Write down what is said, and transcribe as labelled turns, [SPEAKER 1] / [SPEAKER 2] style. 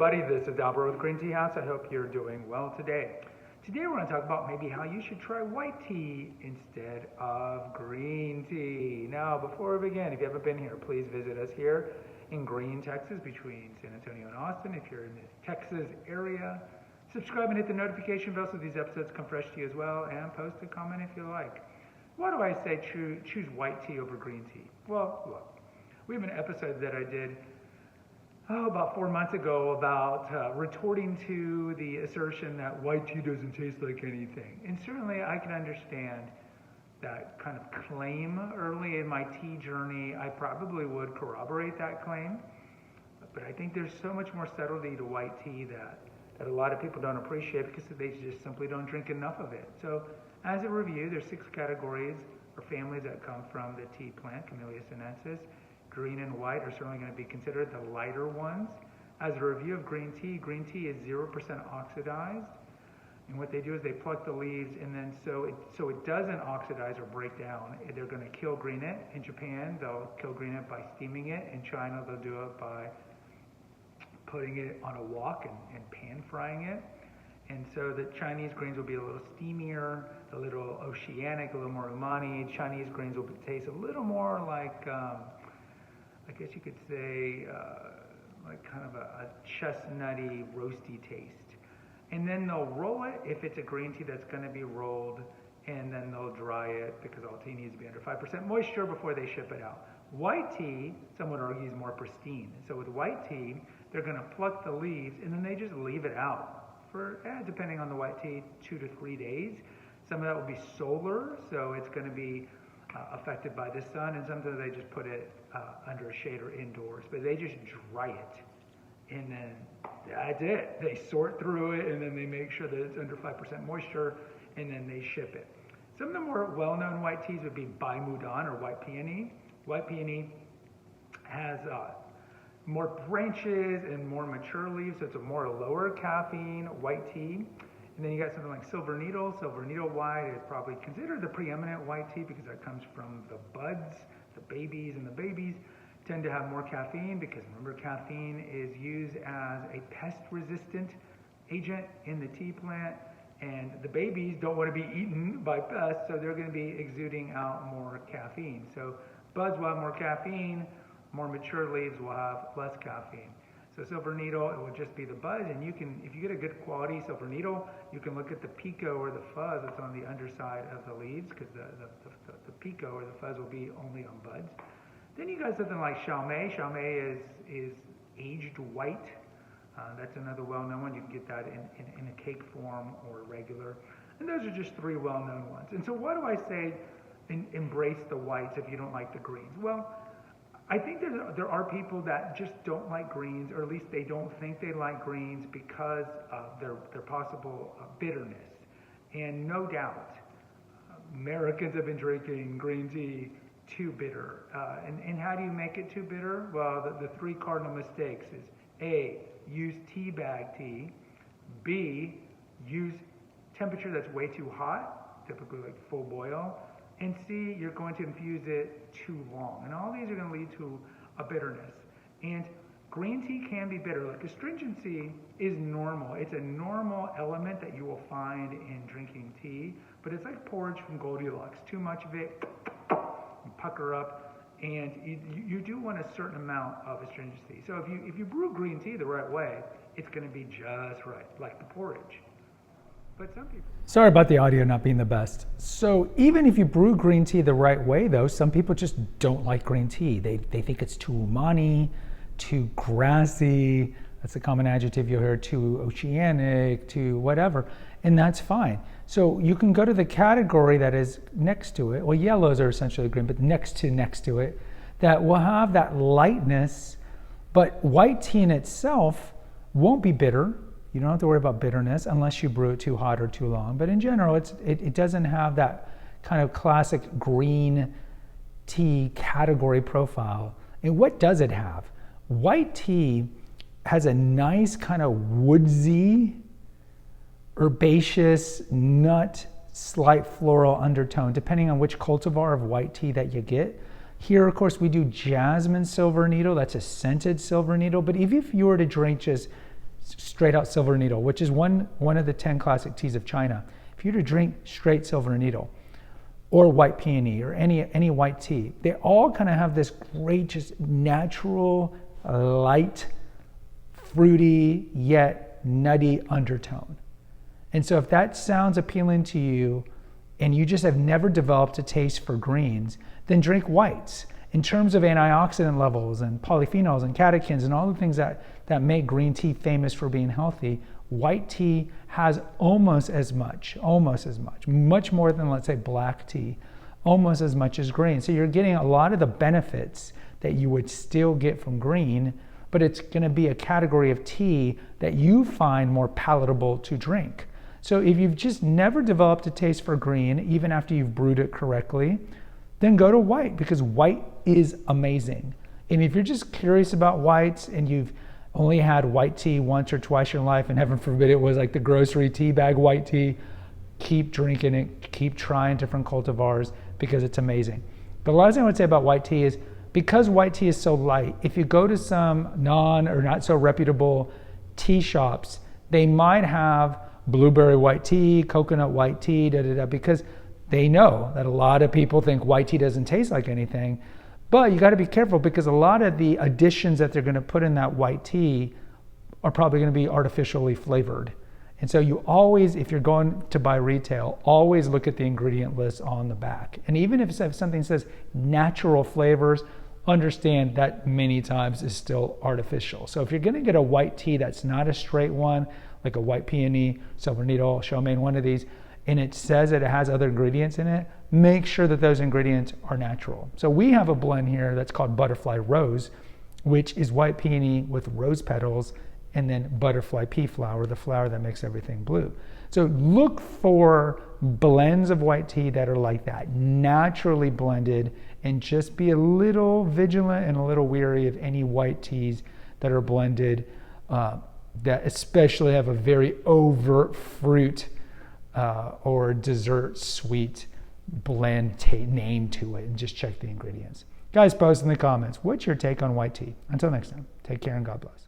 [SPEAKER 1] everybody. This is Albert with Green Tea House. I hope you're doing well today. Today we're going to talk about maybe how you should try white tea instead of green tea. Now, before we begin, if you haven't been here, please visit us here in Green, Texas, between San Antonio and Austin. If you're in the Texas area, subscribe and hit the notification bell so these episodes come fresh to you as well, and post a comment if you like. Why do I say choose white tea over green tea? Well, look, we have an episode that I did about 4 months ago about retorting to the assertion that white tea doesn't taste like anything. And certainly I can understand that kind of claim. Early in my tea journey, I probably would corroborate that claim. But I think there's so much more subtlety to white tea that a lot of people don't appreciate because they just simply don't drink enough of it. So as a review, there's 6 categories or families that come from the tea plant, Camellia sinensis. Green and white are certainly going to be considered the lighter ones. As a review of green tea is 0% oxidized. And what they do is they pluck the leaves, and then so it doesn't oxidize or break down. They're going to kill green it. In Japan, they'll kill green it by steaming it. In China, they'll do it by putting it on a wok and pan frying it. And so the Chinese greens will be a little steamier, a little oceanic, a little more umami. Chinese greens will taste a little more like I guess you could say like kind of a chestnutty, roasty taste. And then they'll roll it if it's a green tea that's going to be rolled, and then they'll dry it because all tea needs to be under 5% moisture before they ship it out. White tea, some would argue, is more pristine. So with white tea, they're going to pluck the leaves, and then they just leave it out for, depending on the white tea, 2 to 3 days. Some of that will be solar, so it's going to be affected by the sun, and sometimes they just put it under a shade or indoors, but they just dry it, and then that's it. They sort through it, and then they make sure that it's under 5% moisture, and then they ship it. Some of the more well-known white teas would be Bai Mudan or white peony. White peony has more branches and more mature leaves, so it's a more lower caffeine white tea. And then you got something like Silver Needle. Silver Needle white is probably considered the preeminent white tea because that comes from the buds, the babies, and the babies tend to have more caffeine because remember, caffeine is used as a pest-resistant agent in the tea plant, and the babies don't want to be eaten by pests, so they're going to be exuding out more caffeine. So buds will have more caffeine, more mature leaves will have less caffeine. So Silver Needle, it will just be the bud, and you can, if you get a good quality Silver Needle, you can look at the pico or the fuzz that's on the underside of the leaves, because the pico or the fuzz will be only on buds. Then you got something like Xiaomei. Xiaomei is aged white. That's another well-known one. You can get that in a cake form or regular. And those are just 3 well-known ones. And so what do I say, embrace the whites if you don't like the greens? Well, I think there are people that just don't like greens, or at least they don't think they like greens because of their possible bitterness. And no doubt, Americans have been drinking green tea too bitter. And how do you make it too bitter? Well, the 3 cardinal mistakes is A, use tea bag tea. B, use temperature that's way too hot, typically like full boil. And C, you're going to infuse it too long. And all these are going to lead to a bitterness. And green tea can be bitter. Like astringency is normal. It's a normal element that you will find in drinking tea. But it's like porridge from Goldilocks. Too much of it, you pucker up. And you do want a certain amount of astringency. So if you brew green tea the right way, it's going to be just right, like the porridge. But some people...
[SPEAKER 2] Sorry about the audio not being the best. So even if you brew green tea the right way, though, some people just don't like green tea. They think it's too umami, too grassy. That's a common adjective you'll hear, too oceanic, too whatever. And that's fine. So you can go to the category that is next to it. Well, yellows are essentially green, but next to it, that will have that lightness. But white tea in itself won't be bitter. You don't have to worry about bitterness unless you brew it too hot or too long. But in general, it doesn't have that kind of classic green tea category profile. And what does it have? White tea has a nice kind of woodsy, herbaceous, nut, slight floral undertone, depending on which cultivar of white tea that you get. Here, of course, we do jasmine silver needle. That's a scented silver needle. But if you were to drink just straight out Silver Needle, which is one of the 10 classic teas of China. If you were to drink straight Silver Needle or white peony or any white tea, they all kind of have this great, just natural, light, fruity, yet nutty undertone. And so if that sounds appealing to you and you just have never developed a taste for greens, then drink whites. In terms of antioxidant levels and polyphenols and catechins and all the things that make green tea famous for being healthy, white tea has almost as much, much more than, let's say, black tea, almost as much as green. So you're getting a lot of the benefits that you would still get from green, but it's going to be a category of tea that you find more palatable to drink. So if you've just never developed a taste for green, even after you've brewed it correctly, then go to white, because white is amazing. And if you're just curious about whites and you've only had white tea once or twice in your life, and heaven forbid it was like the grocery tea bag white tea, keep drinking it, keep trying different cultivars, because it's amazing. But the last thing I would say about white tea is, because white tea is so light, if you go to some non or not so reputable tea shops, they might have blueberry white tea, coconut white tea, because they know that a lot of people think white tea doesn't taste like anything. But you got to be careful, because a lot of the additions that they're going to put in that white tea are probably going to be artificially flavored. And so you always, if you're going to buy retail, always look at the ingredient list on the back. And even if something says natural flavors, understand that many times is still artificial. So if you're going to get a white tea that's not a straight one, like a white peony, Silver Needle, Chow Mein, one of these, and it says that it has other ingredients in it, make sure that those ingredients are natural. So we have a blend here that's called Butterfly Rose, which is white peony with rose petals, and then butterfly pea flower, the flower that makes everything blue. So look for blends of white tea that are like that, naturally blended, and just be a little vigilant and a little weary of any white teas that are blended, that especially have a very overt fruit or dessert sweet blend name to it, and just check the ingredients. Guys, post in the comments, what's your take on white tea? Until next time, take care and God bless.